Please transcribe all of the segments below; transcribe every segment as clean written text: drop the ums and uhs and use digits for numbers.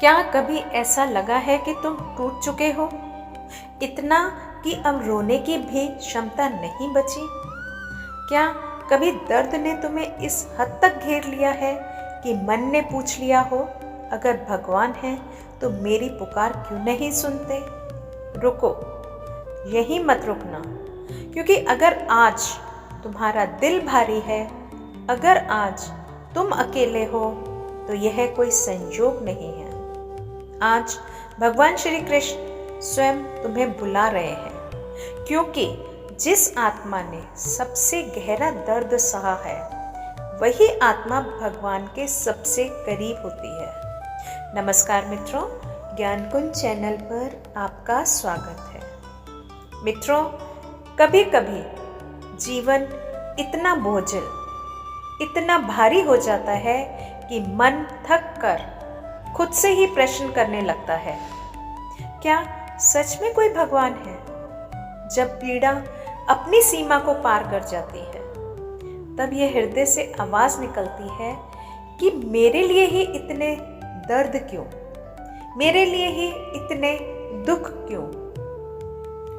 क्या कभी ऐसा लगा है कि तुम टूट चुके हो, इतना कि अब रोने की भी क्षमता नहीं बची? क्या कभी दर्द ने तुम्हें इस हद तक घेर लिया है कि मन ने पूछ लिया हो, अगर भगवान है तो मेरी पुकार क्यों नहीं सुनते? रुको, यही मत रुकना, क्योंकि अगर आज तुम्हारा दिल भारी है, अगर आज तुम अकेले हो, तो यह कोई संयोग नहीं है। आज भगवान श्री कृष्ण स्वयं तुम्हें बुला रहे हैं, क्योंकि जिस आत्मा ने सबसे गहरा दर्द सहा है, वही आत्मा भगवान के सबसे करीब होती है। नमस्कार मित्रों, ज्ञान कुंज चैनल पर आपका स्वागत है। मित्रों, कभी कभी जीवन इतना बोझिल, इतना भारी हो जाता है कि मन थक कर खुद से ही प्रश्न करने लगता है, क्या सच में कोई भगवान है? जब पीड़ा अपनी सीमा को पार कर जाती है, तब यह हृदय से आवाज निकलती है कि मेरे लिए ही इतने दर्द क्यों, मेरे लिए ही इतने दुख क्यों?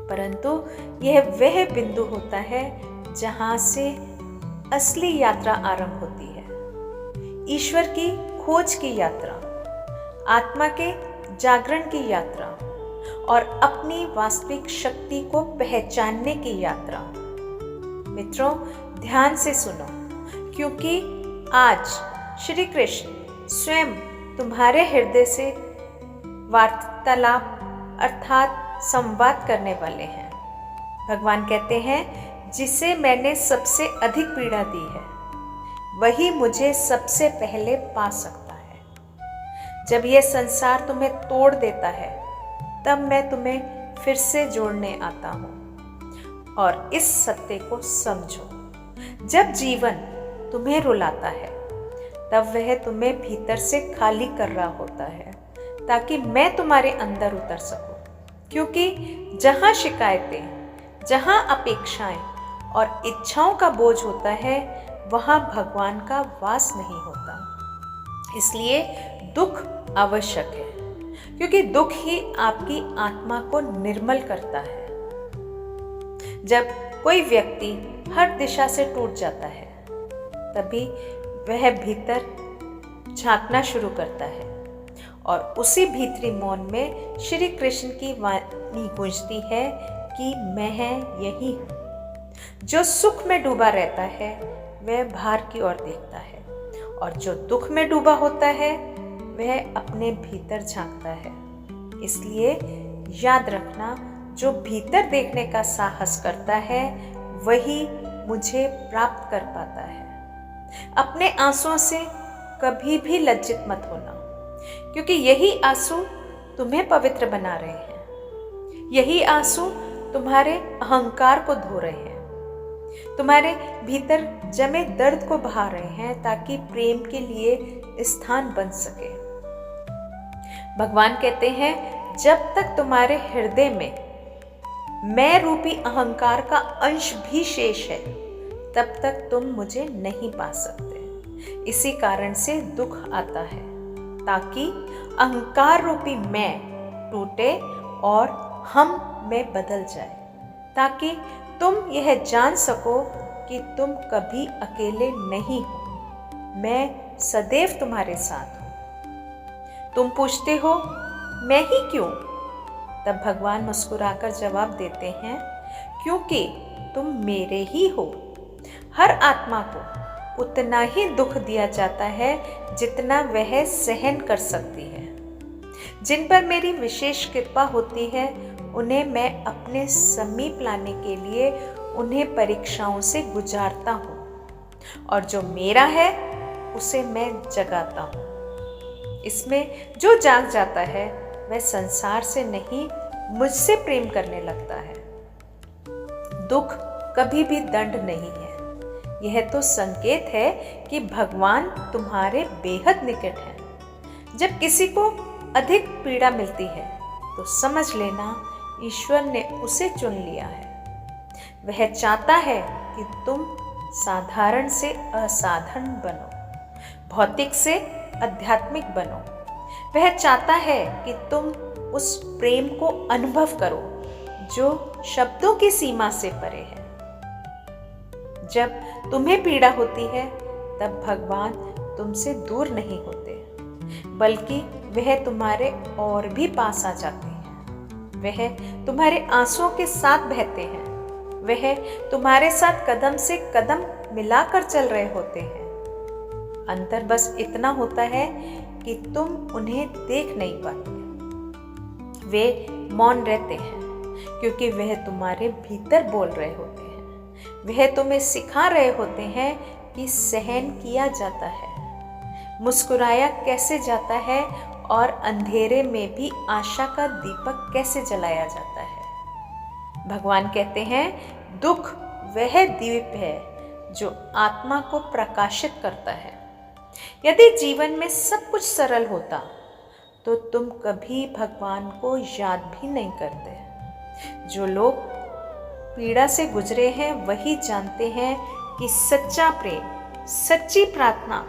परंतु यह वह बिंदु होता है जहां से असली यात्रा आरंभ होती है। ईश्वर की खोज की यात्रा, आत्मा के जागरण की यात्रा और अपनी वास्तविक शक्ति को पहचानने की यात्रा। मित्रों, ध्यान से सुनो, क्योंकि आज श्री कृष्ण स्वयं तुम्हारे हृदय से वार्तालाप अर्थात संवाद करने वाले हैं। भगवान कहते हैं, जिसे मैंने सबसे अधिक पीड़ा दी है, वही मुझे सबसे पहले पा सकता है। जब यह संसार तुम्हें तोड़ देता है, तब मैं तुम्हें फिर से जोड़ने आता हूँ। और इस सत्य को समझो, जब जीवन तुम्हें रुलाता है, तब वह तुम्हें भीतर से खाली कर रहा होता है, ताकि मैं तुम्हारे अंदर उतर सकूं। क्योंकि जहाँ शिकायतें, जहाँ अपेक्षाएं और इच्छाओं का बोझ होता है, वहाँ भगवान का वास नहीं होता। इसलिए दुख आवश्यक है, क्योंकि दुख ही आपकी आत्मा को निर्मल करता है। जब कोई व्यक्ति हर दिशा से टूट जाता है, तभी वह भीतर झांकना शुरू करता है, और उसी भीतरी मौन में श्री कृष्ण की वाणी गूंजती है कि मैं यही हूँ। जो सुख में डूबा रहता है, वह बाहर की ओर देखता है, और जो दुख में डूबा होता है, वह अपने भीतर झांकता है। इसलिए याद रखना, जो भीतर देखने का साहस करता है, वही मुझे प्राप्त कर पाता है। अपने आंसुओं से कभी भी लज्जित मत होना, क्योंकि यही आंसू तुम्हें पवित्र बना रहे हैं। यही आंसू तुम्हारे अहंकार को धो रहे हैं, तुम्हारे भीतर जमे दर्द को बहा रहे हैं, ताकि प्रेम के लिए स्थान बन सके। भगवान कहते हैं, जब तक तुम्हारे हृदय में मैं रूपी अहंकार का अंश भी शेष है, तब तक तुम मुझे नहीं पा सकते। इसी कारण से दुख आता है, ताकि अहंकार रूपी मैं टूटे और हम में बदल जाए, ताकि तुम यह जान सको कि तुम कभी अकेले नहीं हो। मैं सदैव तुम्हारे साथ हूं। तुम पूछते हो, मैं ही क्यों? तब भगवान मुस्कुराकर जवाब देते हैं, क्योंकि तुम मेरे ही हो। हर आत्मा को उतना ही दुख दिया जाता है जितना वह सहन कर सकती है। जिन पर मेरी विशेष कृपा होती है, उन्हें मैं अपने समीप लाने के लिए उन्हें परीक्षाओं से गुजारता हूँ, और जो मेरा है उसे मैं जगाता हूँ। इसमें जो जाग जाता है, वह संसार से नहीं, मुझसे प्रेम करने लगता है। दुख कभी भी दंड नहीं है, यह तो संकेत है कि भगवान तुम्हारे बेहद निकट हैं। जब किसी को अधिक पीड़ा मिलती है, तो समझ लेना ईश्वर ने उसे चुन लिया है। वह चाहता है कि तुम साधारण से असाधारण बनो, भौतिक से आध्यात्मिक बनो। वह चाहता है कि तुम उस प्रेम को अनुभव करो जो शब्दों की सीमा से परे है। जब तुम्हें पीड़ा होती है तब भगवान तुमसे दूर नहीं होते, बल्कि वह तुम्हारे और भी पास आ जाते हैं। वह तुम्हारे आंसुओं के साथ बहते हैं। वह तुम्हारे साथ कदम से कदम मिलाकर चल रहे होते हैं। अंतर बस इतना होता है कि तुम उन्हें देख नहीं पाते। वे मौन रहते हैं क्योंकि वह तुम्हारे भीतर बोल रहे होते हैं। वह तुम्हें सिखा रहे होते हैं कि सहन किया जाता है, मुस्कुराया कैसे जाता है और अंधेरे में भी आशा का दीपक कैसे जलाया जाता है। भगवान कहते हैं, दुख वह दीप है जो आत्मा को प्रकाशित करता है। यदि जीवन में सब कुछ सरल होता तो तुम कभी भगवान को याद भी नहीं करते। जो लोग पीड़ा से गुजरे हैं वही जानते हैं कि सच्चा प्रेम, सच्ची प्रार्थना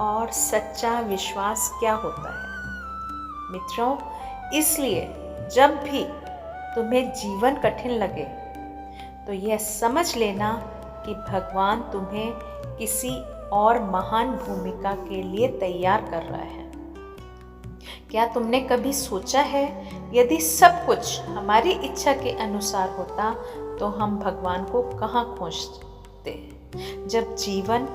और सच्चा विश्वास क्या होता है। मित्रों, इसलिए जब भी तुम्हें जीवन कठिन लगे तो यह समझ लेना कि भगवान तुम्हें किसी और महान भूमिका के लिए तैयार कर रहा है। क्या तुमने कभी सोचा है, यदि सब कुछ हमारी इच्छा के अनुसार होता तो हम भगवान को कहाँ खोजते? जब जीवन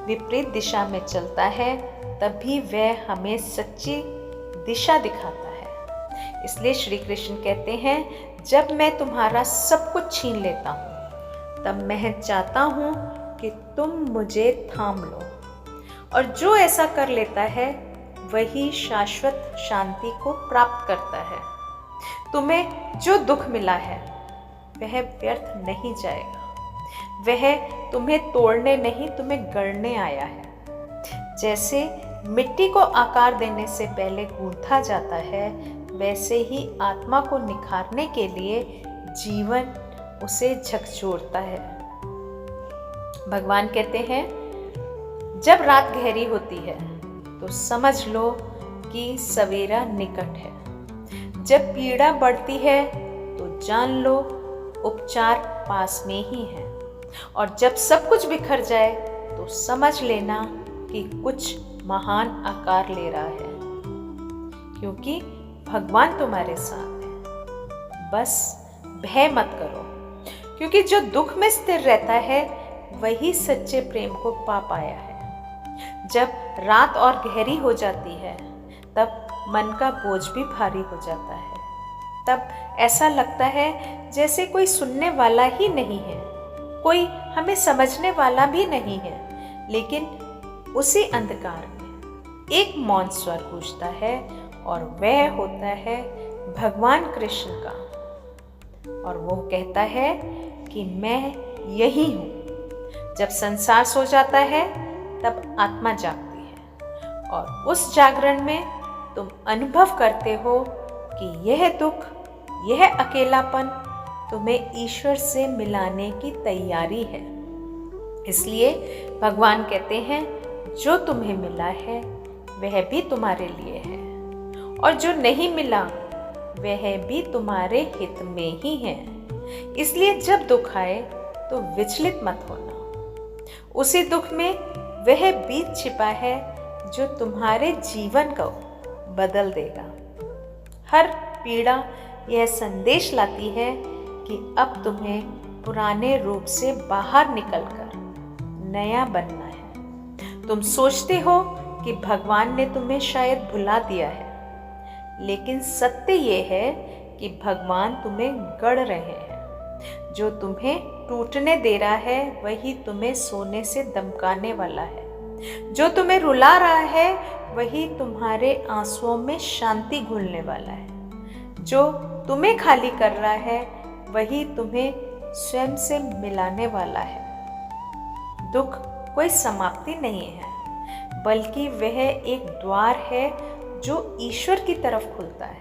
विपरीत दिशा में चलता है तभी वह हमें सच्ची दिशा दिखाता है। इसलिए श्री कृष्ण कहते हैं, जब मैं तुम्हारा सब कुछ छीन लेता हूँ तब मैं चाहता हूँ कि तुम मुझे थाम लो। और जो ऐसा कर लेता है वही शाश्वत शांति को प्राप्त करता है। तुम्हें जो दुख मिला है वह व्यर्थ नहीं जाएगा। वह तुम्हें तोड़ने नहीं, तुम्हें गढ़ने आया है। जैसे मिट्टी को आकार देने से पहले गूंथा जाता है, वैसे ही आत्मा को निखारने के लिए जीवन उसे झकझोरता है। भगवान कहते हैं, जब रात गहरी होती है तो समझ लो कि सवेरा निकट है। जब पीड़ा बढ़ती है तो जान लो उपचार पास में ही है। और जब सब कुछ बिखर जाए तो समझ लेना कि कुछ महान आकार ले रहा है, क्योंकि भगवान तुम्हारे साथ है। बस भय मत करो, क्योंकि जो दुख में स्थिर रहता है वही सच्चे प्रेम को पा पाया है। जब रात और गहरी हो जाती है तब मन का बोझ भी भारी हो जाता है। तब ऐसा लगता है जैसे कोई सुनने वाला ही नहीं है, कोई हमें समझने वाला भी नहीं है। लेकिन उसी अंधकार में एक मौन स्वर गूंजता है और वह होता है भगवान कृष्ण का। और वो कहता है कि मैं यही हूँ। जब संसार सो जाता है तब आत्मा जागती है और उस जागरण में तुम अनुभव करते हो कि यह दुख, यह अकेलापन तुम्हें ईश्वर से मिलाने की तैयारी है। इसलिए भगवान कहते हैं, जो तुम्हें मिला है वह भी तुम्हारे लिए है, और जो नहीं मिला वह भी तुम्हारे हित में ही है। इसलिए जब दुख आए तो विचलित मत होना। उसी दुख में वह बीज छिपा है जो तुम्हारे जीवन को बदल देगा। हर पीड़ा यह संदेश लाती है कि अब तुम्हें पुराने रूप से बाहर निकलकर नया बनना है। तुम सोचते हो कि भगवान ने तुम्हें शायद भुला दिया है, लेकिन सत्य ये है कि भगवान तुम्हें गढ़ रहे हैं। जो तुम्हें टूटने दे रहा है वही तुम्हें सोने से दमकाने वाला है। जो तुम्हें रुला रहा है वही तुम्हारे आंसुओं में शांति घुलने वाला है। जो तुम्हें खाली कर रहा है वही तुम्हें स्वयं से मिलाने वाला है। दुख कोई समाप्ति नहीं है, बल्कि वह एक द्वार है जो ईश्वर की तरफ खुलता है।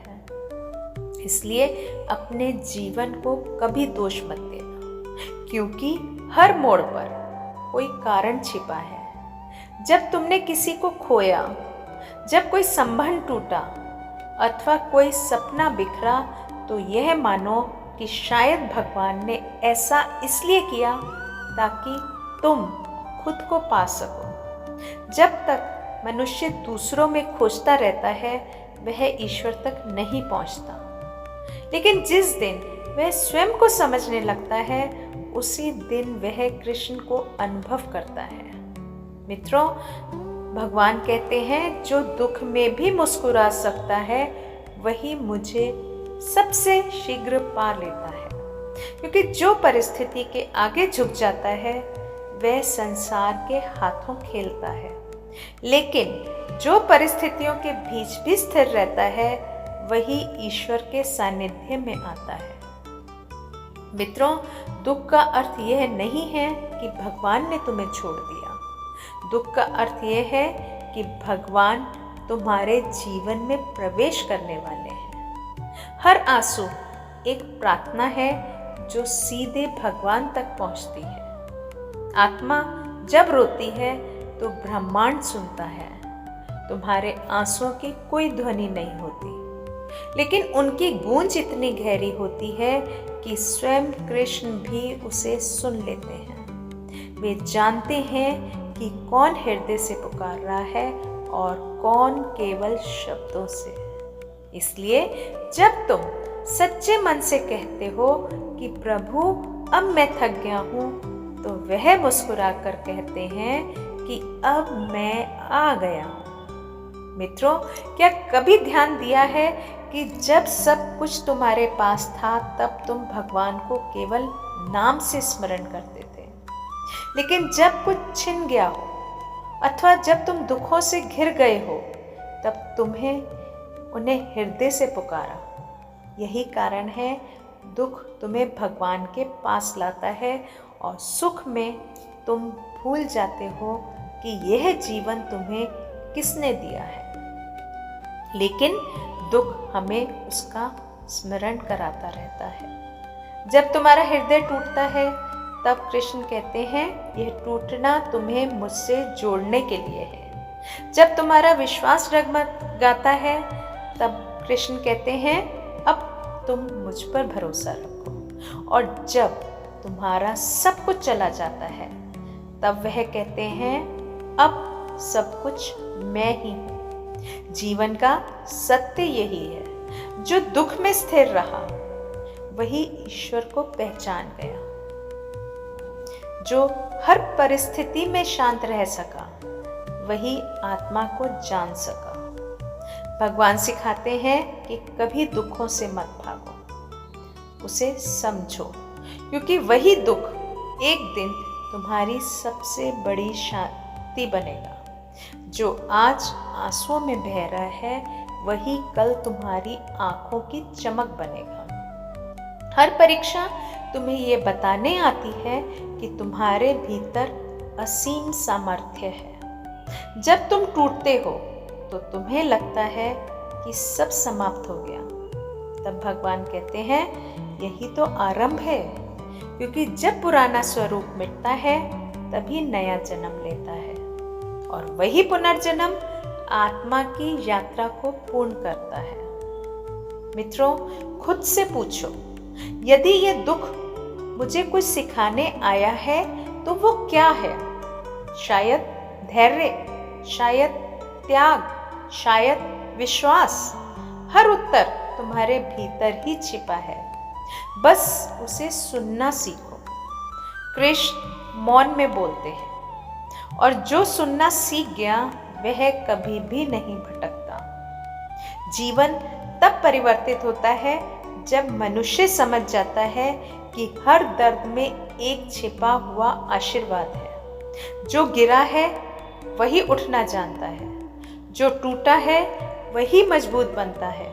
इसलिए अपने जीवन को कभी दोष मत देना, क्योंकि हर मोड़ पर कोई कारण छिपा है। जब तुमने किसी को खोया जब कोई संबंध टूटा अथवा कोई सपना बिखरा तो यह मानो कि शायद भगवान ने ऐसा इसलिए किया ताकि तुम खुद को पा सको। जब तक मनुष्य दूसरों में खोजता रहता है वह ईश्वर तक नहीं पहुंचता, लेकिन जिस दिन वह स्वयं को समझने लगता है उसी दिन वह कृष्ण को अनुभव करता है। मित्रों, भगवान कहते हैं जो दुख में भी मुस्कुरा सकता है वही मुझे सबसे शीघ्र पा लेता है, क्योंकि जो परिस्थिति के आगे झुक जाता है वह संसार के हाथों खेलता है, लेकिन जो परिस्थितियों के बीच भी स्थिर रहता है वही ईश्वर के सानिध्य में आता है। मित्रों, दुख का अर्थ यह नहीं है कि भगवान ने तुम्हें छोड़ दिया। दुख का अर्थ यह है कि भगवान तुम्हारे जीवन में प्रवेश करने वाले हैं। हर आंसू एक प्रार्थना है जो सीधे भगवान तक पहुंचती है। आत्मा जब रोती है तो ब्रह्मांड सुनता है। तुम्हारे आंसुओं की कोई ध्वनि नहीं होती, लेकिन उनकी गूंज इतनी गहरी होती है कि स्वयं कृष्ण भी उसे सुन लेते हैं। वे जानते हैं कि कौन हृदय से पुकार रहा है और कौन केवल शब्दों से। इसलिए जब तुम सच्चे मन से कहते हो कि प्रभु अब मैं थक गया हूँ, तो वह मुस्कुरा कर कहते हैं कि अब मैं आ गया हूँ। मित्रों, क्या कभी ध्यान दिया है कि जब सब कुछ तुम्हारे पास था तब तुम भगवान को केवल नाम से स्मरण करते थे, लेकिन जब कुछ छिन गया हो अथवा जब तुम दुखों से घिर गए हो तब तुम्हें उन्हें हृदय से पुकारा। यही कारण है दुख तुम्हें भगवान के पास लाता है और सुख में तुम भूल जाते हो कि यह जीवन तुम्हें किसने दिया है, लेकिन दुख हमें उसका स्मरण कराता रहता है। जब तुम्हारा हृदय टूटता है तब कृष्ण कहते हैं यह टूटना तुम्हें मुझसे जोड़ने के लिए है। जब तुम्हारा विश्वास डगमगाता है तब कृष्ण कहते हैं अब तुम मुझ पर भरोसा रखो। और जब तुम्हारा सब कुछ चला जाता है तब वह कहते हैं अब सब कुछ मैं ही हूँ। जीवन का सत्य यही है, जो दुख में स्थिर रहा वही ईश्वर को पहचान गया। जो हर परिस्थिति में शांत रह सका वही आत्मा को जान सका। भगवान सिखाते हैं कि कभी दुखों से मत भागो, उसे समझो, क्योंकि वही दुख एक दिन तुम्हारी सबसे बड़ी शांति बनेगा। जो आज आंसुओं में बह रहा है वही कल तुम्हारी आंखों की चमक बनेगा। हर परीक्षा तुम्हें ये बताने आती है कि तुम्हारे भीतर असीम सामर्थ्य है। जब तुम टूटते हो तो तुम्हें लगता है कि सब समाप्त हो गया, तब भगवान कहते हैं यही तो आरंभ है, क्योंकि जब पुराना स्वरूप मिटता है तभी नया जन्म लेता है और वही पुनर्जन्म आत्मा की यात्रा को पूर्ण करता है। मित्रों, खुद से पूछो, यदि यह दुख मुझे कुछ सिखाने आया है तो वो क्या है? शायद धैर्य, शायद त्याग, शायद विश्वास। हर उत्तर तुम्हारे भीतर ही छिपा है, बस उसे सुनना सीखो। कृष्ण मौन में बोलते हैं और जो सुनना सीख गया वह कभी भी नहीं भटकता। जीवन तब परिवर्तित होता है जब मनुष्य समझ जाता है कि हर दर्द में एक छिपा हुआ आशीर्वाद है। जो गिरा है वही उठना जानता है, जो टूटा है वही मजबूत बनता है,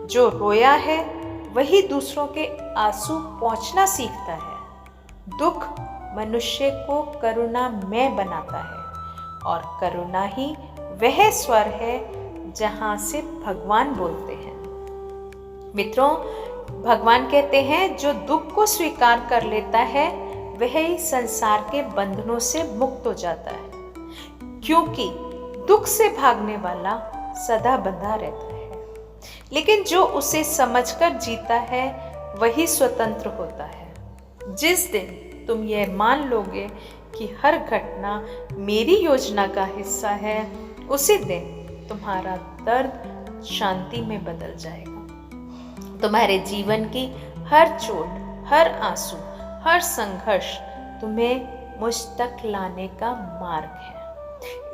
जो रोया है वही दूसरों के आंसू पोंछना सीखता है। दुख मनुष्य को करुणामय बनाता है और करुणा ही वह स्वर है जहाँ से भगवान बोलते हैं। मित्रों, भगवान कहते हैं जो दुख को स्वीकार कर लेता है वह ही संसार के बंधनों से मुक्त हो जाता है, क्योंकि दुख से भागने वाला सदा बंधा रहता है, लेकिन जो उसे समझकर जीता है वही स्वतंत्र होता है। जिस दिन तुम यह मान लोगे कि हर घटना मेरी योजना का हिस्सा है, उसी दिन तुम्हारा दर्द शांति में बदल जाएगा। तुम्हारे जीवन की हर चोट, हर आंसू, हर संघर्ष तुम्हें मुझ तक लाने का मार्ग है।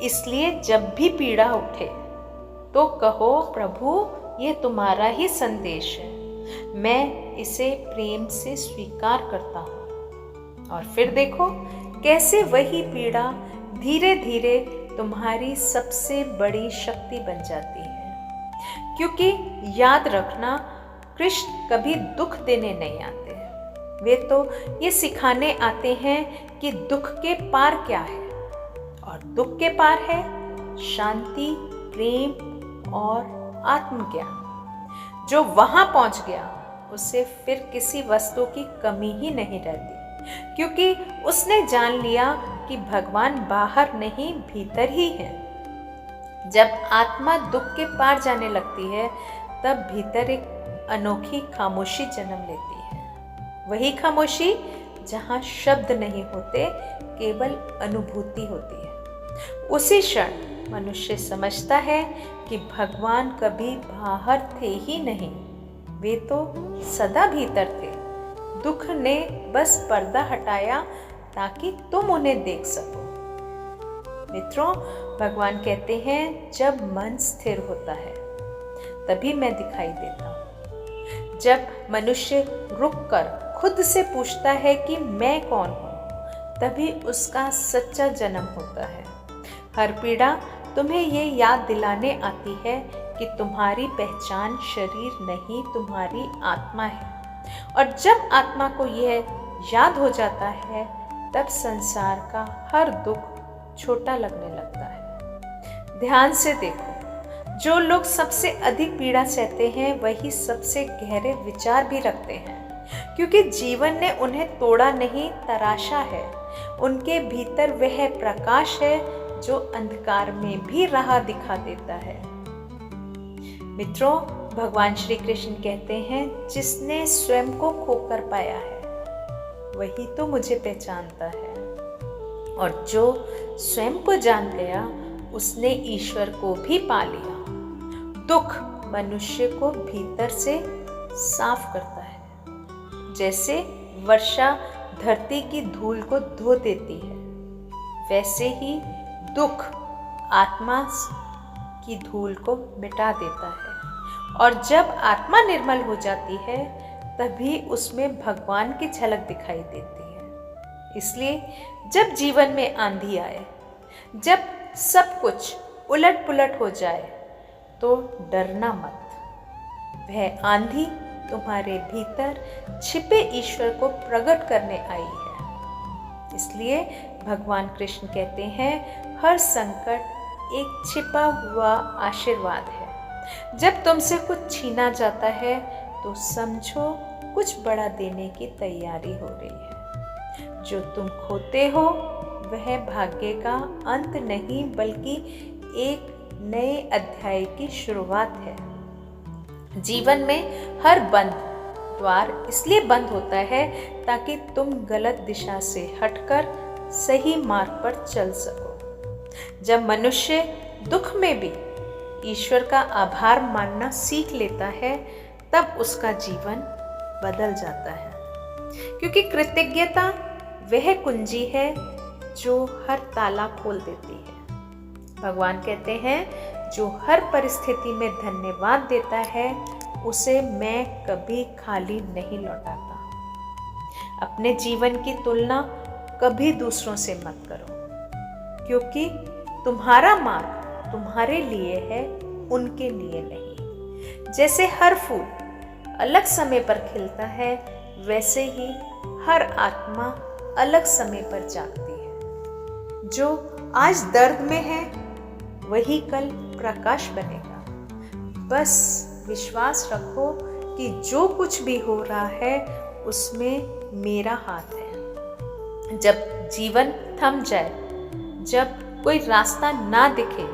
इसलिए जब भी पीड़ा उठे तो कहो, प्रभु ये तुम्हारा ही संदेश है, मैं इसे प्रेम से स्वीकार करता हूँ। और फिर देखो कैसे वही पीड़ा धीरे धीरे तुम्हारी सबसे बड़ी शक्ति बन जाती है। क्योंकि याद रखना, कृष्ण कभी दुख देने नहीं आते हैं, वे तो ये सिखाने आते हैं कि दुख के पार क्या है। और दुख के पार है शांति, प्रेम और आत्मज्ञान। जो वहां पहुंच गया उसे फिर किसी वस्तु की कमी ही नहीं रहती, क्योंकि उसने जान लिया कि भगवान बाहर नहीं भीतर ही है। जब आत्मा दुख के पार जाने लगती है तब भीतर एक अनोखी खामोशी जन्म लेती है। वही खामोशी जहाँ शब्द नहीं होते, केवल अनुभूति होती है। उसी क्षण मनुष्य समझता है कि भगवान कभी बाहर थे ही नहीं, वे तो सदा भीतर थे। दुख ने बस पर्दा हटाया ताकि तुम उन्हें देख सको। मित्रों, भगवान कहते हैं जब मन स्थिर होता है तभी मैं दिखाई देता हूँ। जब मनुष्य रुककर खुद से पूछता है कि मैं कौन हूँ, तभी उसका सच्चा जन्म होता है। हर पीड़ा तुम्हें ये याद दिलाने आती है कि तुम्हारी पहचान शरीर नहीं, तुम्हारी आत्मा है। और जब आत्मा को यह याद हो जाता है तब संसार का हर दुख छोटा लगने लगता है। ध्यान से देखो, जो लोग सबसे अधिक पीड़ा सहते हैं वही सबसे गहरे विचार भी रखते हैं, क्योंकि जीवन ने उन्हें तोड़ा नहीं, तराशा है। उनके भीतर वह प्रकाश है जो अंधकार में भी राह दिखा देता है। मित्रों, भगवान श्री कृष्ण कहते हैं जिसने स्वयं को खोकर पाया है वही तो मुझे पहचानता है, और जो स्वयं को जान गया उसने ईश्वर को भी पा लिया। दुख मनुष्य को भीतर से साफ करता है, जैसे वर्षा धरती की धूल को धो देती है, वैसे ही दुख आत्मा की धूल को मिटा देता है। और जब आत्मा निर्मल हो जाती है तभी उसमें भगवान की झलक दिखाई देती है। इसलिए जब जीवन में आंधी आए, जब सब कुछ उलट पुलट हो जाए, तो डरना मत। वह आंधी तुम्हारे भीतर छिपे ईश्वर को प्रकट करने आई है। इसलिए भगवान कृष्ण कहते हैं हर संकट एक छिपा हुआ आशीर्वाद है। जब तुमसे कुछ छीना जाता है तो समझो कुछ बड़ा देने की तैयारी हो रही है। जो तुम खोते हो वह भाग्य का अंत नहीं, बल्कि एक नए अध्याय की शुरुआत है। जीवन में हर बंद द्वार इसलिए बंद होता है ताकि तुम गलत दिशा से हटकर सही मार्ग पर चल सको। जब मनुष्य दुख में भी ईश्वर का आभार मानना सीख लेता है तब उसका जीवन बदल जाता है, क्योंकि कृतज्ञता वह कुंजी है जो हर ताला खोल देती है। भगवान कहते हैं जो हर परिस्थिति में धन्यवाद देता है उसे मैं कभी खाली नहीं लौटाता। अपने जीवन की तुलना कभी दूसरों से मत करो, क्योंकि तुम्हारा मार्ग तुम्हारे लिए है, उनके लिए नहीं। जैसे हर फूल अलग समय पर खिलता है, वैसे ही हर आत्मा अलग समय पर जागती है। जो आज दर्द में है वही कल प्रकाश बनेगा। बस विश्वास रखो कि जो कुछ भी हो रहा है उसमें मेरा हाथ है। जब जीवन थम जाए, जब कोई रास्ता ना दिखे,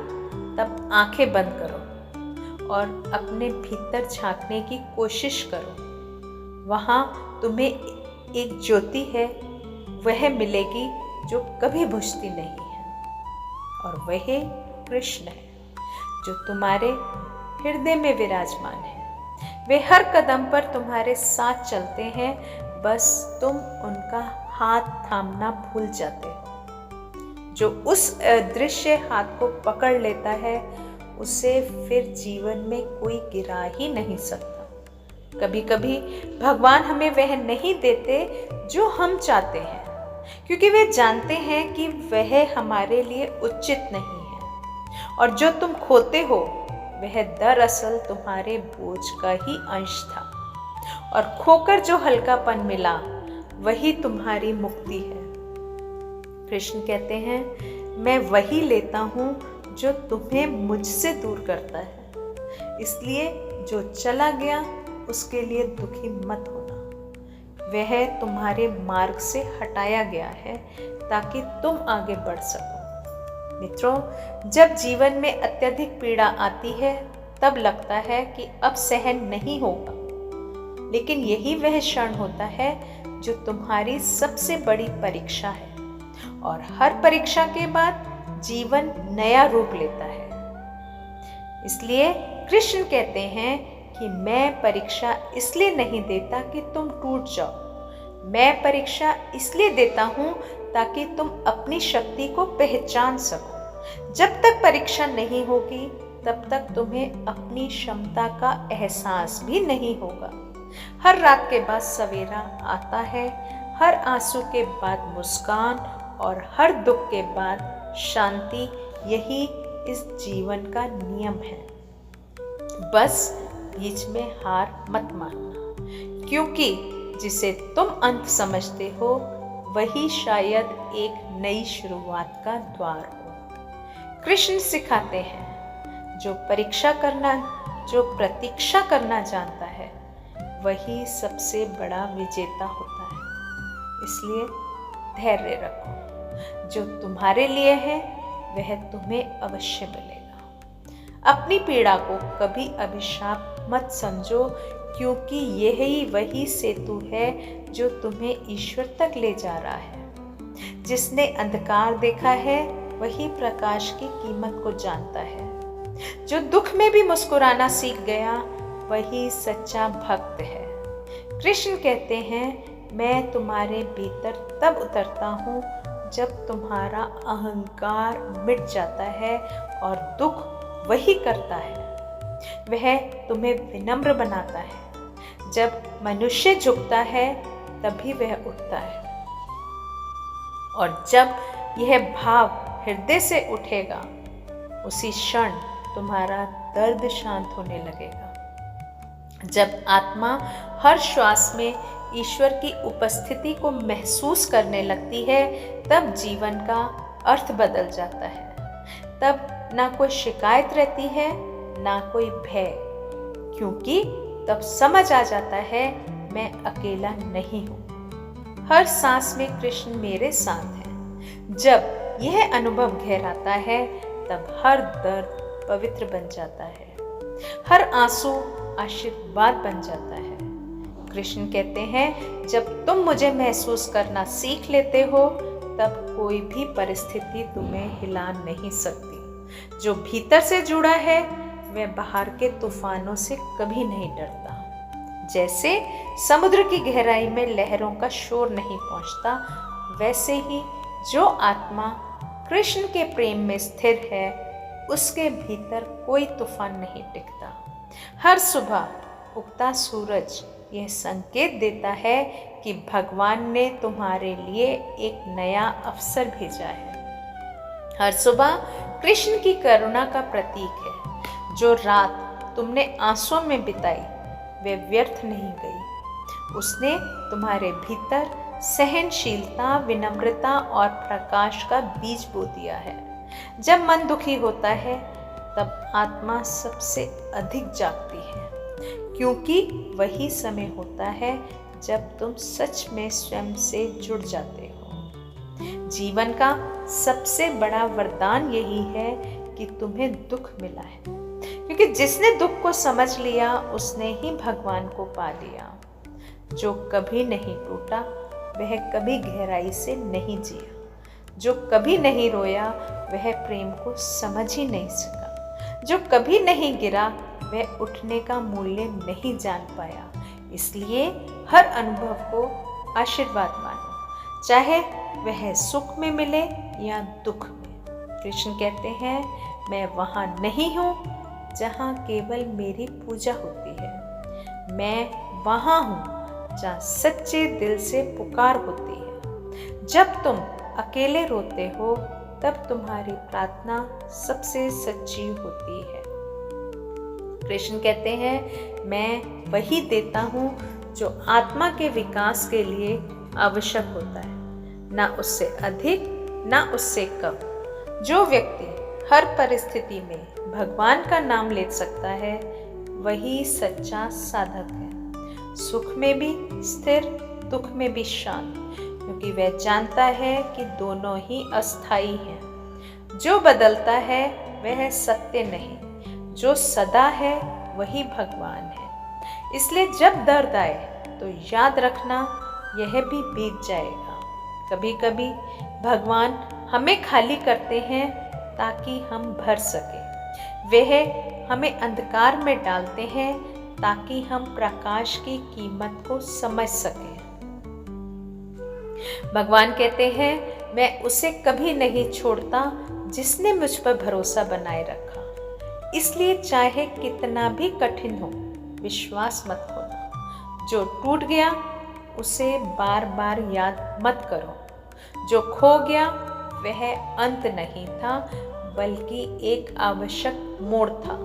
तब आंखें बंद करो और अपने भीतर झांकने की कोशिश करो। वहाँ तुम्हें एक ज्योति है, वह मिलेगी जो कभी बुझती नहीं है, और वह कृष्ण है जो तुम्हारे हृदय में विराजमान है। वे हर कदम पर तुम्हारे साथ चलते हैं, बस तुम उनका हाथ थामना भूल जाते हो। जो उस अदृश्य हाथ को पकड़ लेता है, उसे फिर जीवन में कोई गिरा ही नहीं सकता। कभी कभी भगवान हमें वह नहीं देते जो हम चाहते हैं, क्योंकि वे जानते हैं कि वह हमारे लिए उचित नहीं है, और जो तुम खोते हो वह दरअसल तुम्हारे बोझ का ही अंश था, और खोकर जो हल्कापन मिला वही तुम्हारी मुक्ति है। कृष्ण कहते हैं, मैं वही लेता हूँ जो तुम्हें मुझसे दूर करता है, इसलिए जो चला गया उसके लिए दुखी मत होना। वह तुम्हारे मार्ग से हटाया गया है ताकि तुम आगे बढ़ सको। मित्रों, जब जीवन में अत्यधिक पीड़ा आती है तब लगता है कि अब सहन नहीं होगा, लेकिन यही वह क्षण होता है जो तुम्हारी सबसे बड़ी परीक्षा है, और हर परीक्षा के बाद जीवन नया रूप लेता है। इसलिए कृष्ण कहते हैं कि मैं परीक्षा इसलिए नहीं देता कि तुम टूट जाओ, मैं परीक्षा इसलिए देता हूँ ताकि तुम अपनी शक्ति को पहचान सको। जब तक परीक्षा नहीं होगी तब तक तुम्हें अपनी क्षमता का एहसास भी नहीं होगा। हर रात के बाद सवेरा आता है, हर आंसू के बाद मुस्कान, और हर दुख के बाद शांति। यही इस जीवन का नियम है। बस बीच में हार मत मानना, क्योंकि जिसे तुम अंत समझते हो वही शायद एक नई शुरुआत का द्वार हो। कृष्ण सिखाते हैं, जो प्रतीक्षा करना जानता है वही सबसे बड़ा विजेता होता है। इसलिए धैर्य रखो, जो तुम्हारे लिए है वह तुम्हें अवश्य मिलेगा। अपनी पीड़ा को कभी अभिशाप मत समझो, क्योंकि यही वही सेतु है जो तुम्हें ईश्वर तक ले जा रहा है। जिसने अंधकार देखा है वही प्रकाश की कीमत को जानता है। जो दुख में भी मुस्कुराना सीख गया वही सच्चा भक्त है। कृष्ण कहते हैं, मैं तुम्हारे भीतर तब उतरता हूँ जब तुम्हारा अहंकार मिट जाता है, और दुख वही करता है। वह तुम्हें विनम्र बनाता है। जब मनुष्य झुकता है तभी वह उठता है, और जब यह भाव हृदय से उठेगा उसी क्षण तुम्हारा दर्द शांत होने लगेगा। जब आत्मा हर श्वास में ईश्वर की उपस्थिति को महसूस करने लगती है तब जीवन का अर्थ बदल जाता है। तब ना कोई शिकायत रहती है, ना कोई भय, क्योंकि तब समझ आ जाता है मैं अकेला नहीं हूँ। हर सांस में कृष्ण मेरे साथ है। जब यह अनुभव गहराता है तब हर दर्द पवित्र बन जाता है, हर आंसू आशीर्वाद बन जाता है। कृष्ण कहते हैं, जब तुम मुझे महसूस करना सीख लेते हो तब कोई भी परिस्थिति तुम्हें हिला नहीं सकती। जो भीतर से जुड़ा है वह बाहर के तूफानों से कभी नहीं डरता। जैसे समुद्र की गहराई में लहरों का शोर नहीं पहुंचता, वैसे ही जो आत्मा कृष्ण के प्रेम में स्थिर है उसके भीतर कोई तूफान नहीं टिकता। हर सुबह उगता सूरज यह संकेत देता है कि भगवान ने तुम्हारे लिए एक नया अवसर भेजा है। हर सुबह कृष्ण की करुणा का प्रतीक है। जो रात तुमने आंसुओं में बिताई वे व्यर्थ नहीं गई। उसने तुम्हारे भीतर सहनशीलता, विनम्रता और प्रकाश का बीज बो दिया है। जब मन दुखी होता है तब आत्मा सबसे अधिक जागती है, क्योंकि वही समय होता है जब तुम सच में स्वयं से जुड़ जाते हो। जीवन का सबसे बड़ा वरदान यही है कि कि तुम्हें दुख मिला है, क्योंकि जिसने दुख को समझ लिया उसने ही भगवान को पा लिया। जो कभी नहीं टूटा वह कभी गहराई से नहीं जिया। जो कभी नहीं रोया वह प्रेम को समझ ही नहीं सका। जो कभी नहीं गिरा वह उठने का मूल्य नहीं जान पाया। इसलिए हर अनुभव को आशीर्वाद मानो, चाहे वह सुख में मिले या दुख में। कृष्ण कहते हैं, मैं वहाँ नहीं हूँ जहाँ केवल मेरी पूजा होती है। मैं वहाँ हूँ जहाँ सच्चे दिल से पुकार होती है। जब तुम अकेले रोते हो तब तुम्हारी प्रार्थना सबसे सच्ची होती है। कृष्ण कहते हैं, मैं वही देता हूँ जो आत्मा के विकास के लिए आवश्यक होता है, ना उससे अधिक ना उससे कम। जो व्यक्ति हर परिस्थिति में भगवान का नाम ले सकता है वही सच्चा साधक है। सुख में भी स्थिर, दुख में भी शांत, क्योंकि वह जानता है कि दोनों ही अस्थाई हैं। जो बदलता है वह सत्य नहीं, जो सदा है वही भगवान है। इसलिए जब दर्द आए तो याद रखना, यह भी बीत जाएगा। कभी कभी भगवान हमें खाली करते हैं ताकि हम भर सकें। वह हमें अंधकार में डालते हैं ताकि हम प्रकाश की कीमत को समझ सकें। भगवान कहते हैं, मैं उसे कभी नहीं छोड़ता जिसने मुझ पर भरोसा बनाए रखा। इसलिए चाहे कितना भी कठिन हो, विश्वास मत खोना। जो टूट गया उसे बार बार याद मत करो। जो खो गया वह अंत नहीं था, बल्कि एक आवश्यक मोड़ था।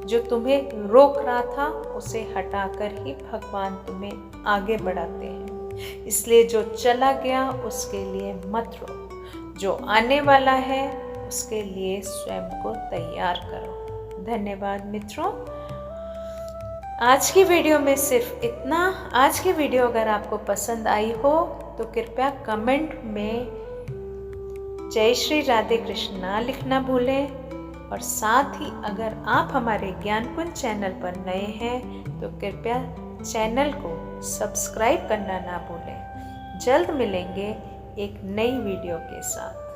जो तुम्हें रोक रहा था उसे हटाकर ही भगवान तुम्हें आगे बढ़ाते हैं। इसलिए जो चला गया उसके लिए मत रो। जो आने वाला है उसके लिए स्वयं को तैयार करो। धन्यवाद मित्रों। आज की वीडियो में सिर्फ इतना। आज की वीडियो अगर आपको पसंद आई हो तो कृपया कमेंट में जय श्री राधे कृष्ण ना लिखना भूलें। और साथ ही अगर आप हमारे ज्ञानकुंज चैनल पर नए हैं तो कृपया चैनल को सब्सक्राइब करना ना भूलें। जल्द मिलेंगे एक नई वीडियो के साथ।